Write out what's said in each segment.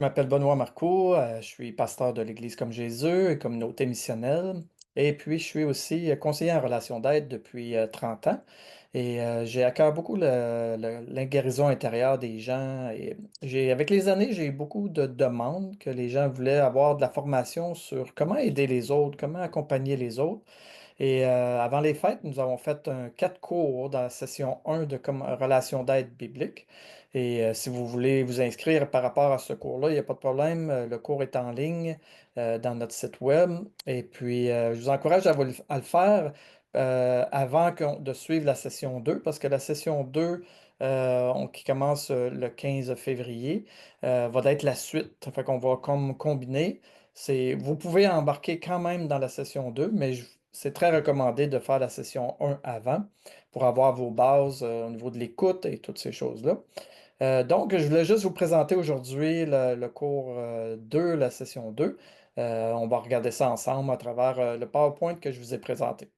m'appelle Benoît Marcoux, je suis pasteur de l'Église comme Jésus et communauté missionnelle. Et puis, je suis aussi conseiller en relation d'aide depuis 30 ans. Et j'ai à cœur beaucoup la guérison intérieure des gens. Et avec les années, j'ai eu beaucoup de demandes que les gens voulaient avoir de la formation sur comment aider les autres, comment accompagner les autres. Et avant les fêtes, nous avons fait 4 cours dans la session 1 de comme relation d'aide biblique. Et si vous voulez vous inscrire par rapport à ce cours-là, il n'y a pas de problème. Le cours est en ligne dans notre site web. Et puis, je vous encourage à le faire avant de suivre la session 2, parce que la session 2, qui commence le 15 février, va être la suite. Fait qu'on va comme combiner. Vous pouvez embarquer quand même dans la session 2, mais c'est très recommandé de faire la session 1 avant pour avoir vos bases au niveau de l'écoute et toutes ces choses-là. Donc, je voulais juste vous présenter aujourd'hui le cours 2, la session 2. On va regarder ça ensemble à travers le PowerPoint que je vous ai présenté.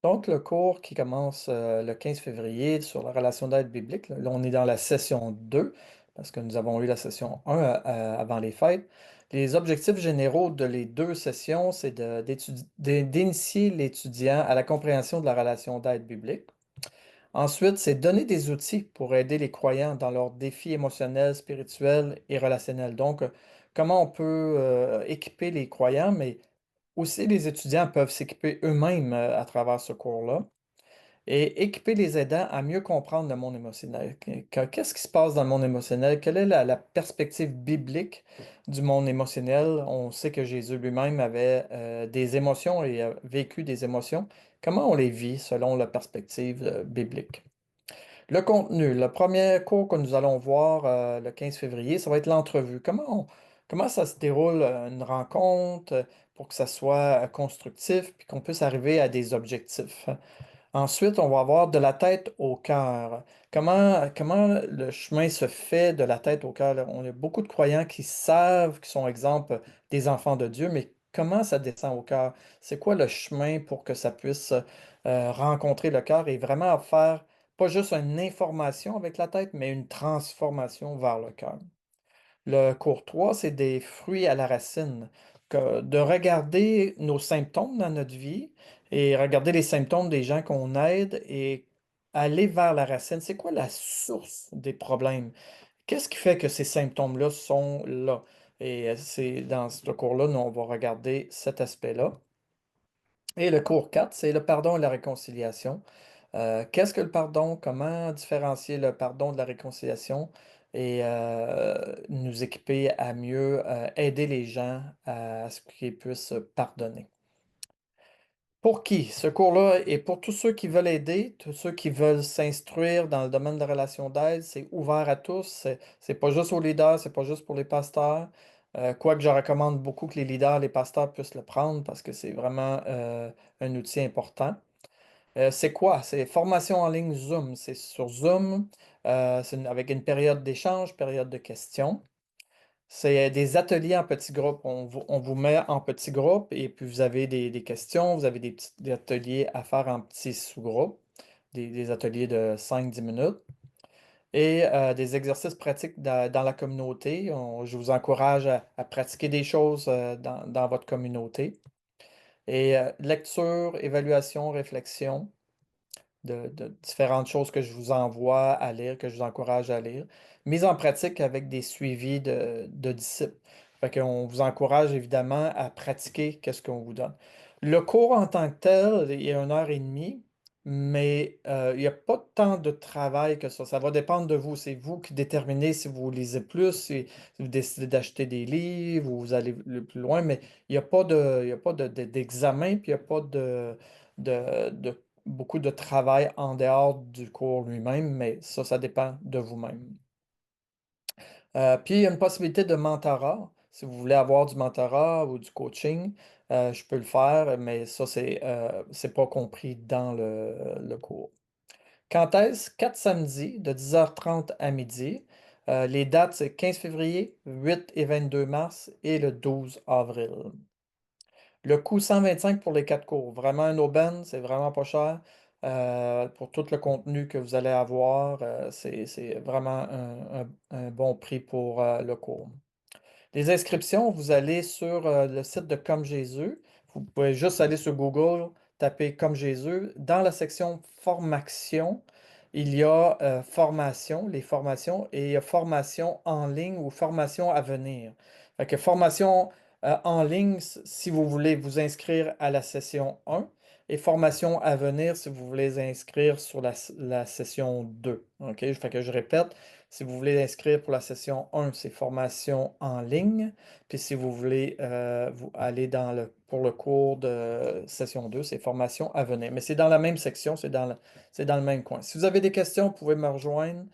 Donc, le cours qui commence le 15 février sur la relation d'aide biblique, là, on est dans la session 2 parce que nous avons eu la session 1 avant les fêtes. Les objectifs généraux de les deux sessions, c'est d'initier l'étudiant à la compréhension de la relation d'aide biblique. Ensuite, c'est donner des outils pour aider les croyants dans leurs défis émotionnels, spirituels et relationnels. Donc, comment on peut équiper les croyants, mais aussi les étudiants peuvent s'équiper eux-mêmes à travers ce cours-là et équiper les aidants à mieux comprendre le monde émotionnel. Qu'est-ce qui se passe dans le monde émotionnel? Quelle est la perspective biblique du monde émotionnel? On sait que Jésus lui-même avait des émotions et a vécu des émotions. Comment on les vit selon la perspective biblique? Le contenu, le premier cours que nous allons voir le 15 février, ça va être l'entrevue. Comment ça se déroule une rencontre pour que ça soit constructif puis qu'on puisse arriver à des objectifs. Ensuite, on va avoir de la tête au cœur. Comment le chemin se fait de la tête au cœur? Là? On a beaucoup de croyants qui savent, qui sont, exemple, des enfants de Dieu, mais comment ça descend au cœur? C'est quoi le chemin pour que ça puisse rencontrer le cœur et vraiment faire pas juste une information avec la tête, mais une transformation vers le cœur? Le cours 3, c'est des fruits à la racine. De regarder nos symptômes dans notre vie et regarder les symptômes des gens qu'on aide et aller vers la racine. C'est quoi la source des problèmes? Qu'est-ce qui fait que ces symptômes-là sont là? Et c'est dans ce cours-là, nous, on va regarder cet aspect-là. Et le cours 4, c'est le pardon et la réconciliation. Qu'est-ce que le pardon? Comment différencier le pardon de la réconciliation et nous équiper à mieux aider les gens à ce qu'ils puissent pardonner. Pour qui? Ce cours-là est pour tous ceux qui veulent aider, tous ceux qui veulent s'instruire dans le domaine de la relation d'aide. C'est ouvert à tous. C'est pas juste aux leaders, c'est pas juste pour les pasteurs. Quoique je recommande beaucoup que les leaders, les pasteurs puissent le prendre parce que c'est vraiment un outil important. C'est quoi? C'est formation en ligne Zoom. C'est sur Zoom, avec une période d'échange, période de questions. C'est des ateliers en petits groupes. On vous met en petits groupes et puis vous avez des questions, vous avez des ateliers à faire en petits sous-groupes, des ateliers de 5-10 minutes et des exercices pratiques dans la communauté. Je vous encourage à pratiquer des choses dans votre communauté. Et lecture, évaluation, réflexion de différentes choses que je vous envoie à lire, que je vous encourage à lire, mise en pratique avec des suivis de disciples. Fait qu'on vous encourage évidemment à pratiquer qu'est-ce qu'on vous donne. Le cours en tant que tel, il y a 1 heure et demie, mais il n'y a pas tant de travail que ça. Ça va dépendre de vous. C'est vous qui déterminez si vous lisez plus, si vous décidez d'acheter des livres ou vous allez le plus loin, mais il y a pas d'examen, puis il n'y a pas de beaucoup de travail en dehors du cours lui-même, mais ça dépend de vous-même. Puis, il y a une possibilité de mentorat. Si vous voulez avoir du mentorat ou du coaching, je peux le faire, mais ça, c'est pas compris dans le cours. Quand est-ce? 4 samedis de 10h30 à midi. Les dates, c'est 15 février, 8 et 22 mars et le 12 avril. Le coût 125 pour les 4 cours. Vraiment une aubaine, c'est vraiment pas cher. Pour tout le contenu que vous allez avoir, c'est vraiment un bon prix pour le cours. Les inscriptions, vous allez sur le site de Comme Jésus. Vous pouvez juste aller sur Google, taper Comme Jésus. Dans la section formation, il y a formation, les formations, et il y a formation en ligne ou formation à venir. Fait que formation en ligne, si vous voulez vous inscrire à la session 1, et formation à venir si vous voulez inscrire sur la session 2. OK? Fait que je répète. Si vous voulez inscrire pour la session 1, c'est formation en ligne. Puis si vous voulez vous aller pour le cours de session 2, c'est formation à venir. Mais c'est dans la même section, c'est dans le même coin. Si vous avez des questions, vous pouvez me rejoindre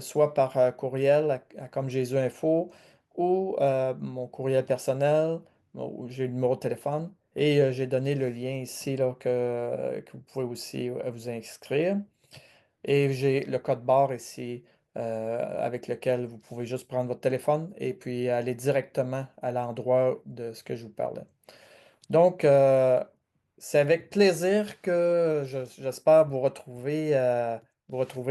soit par courriel à comme Jésus Info ou mon courriel personnel, où j'ai le numéro de téléphone. Et j'ai donné le lien ici là, que vous pouvez aussi vous inscrire. Et j'ai le code barre ici avec lequel vous pouvez juste prendre votre téléphone et puis aller directement à l'endroit de ce que je vous parlais. Donc, c'est avec plaisir que j'espère vous retrouver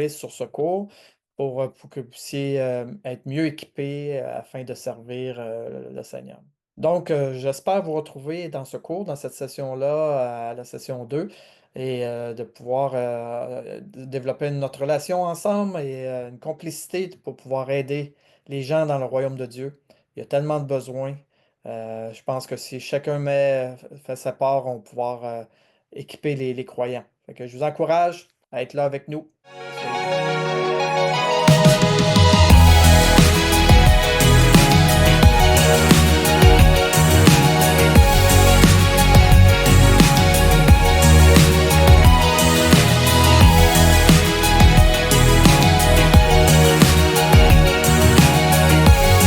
sur ce cours pour que vous puissiez être mieux équipé afin de servir le Seigneur. Donc, j'espère vous retrouver dans ce cours, dans cette session-là, à la session 2, et de pouvoir développer notre relation ensemble et une complicité pour pouvoir aider les gens dans le royaume de Dieu. Il y a tellement de besoins. Je pense que si chacun fait sa part, on va pouvoir équiper les croyants. Fait que je vous encourage à être là avec nous. Soyez bénis.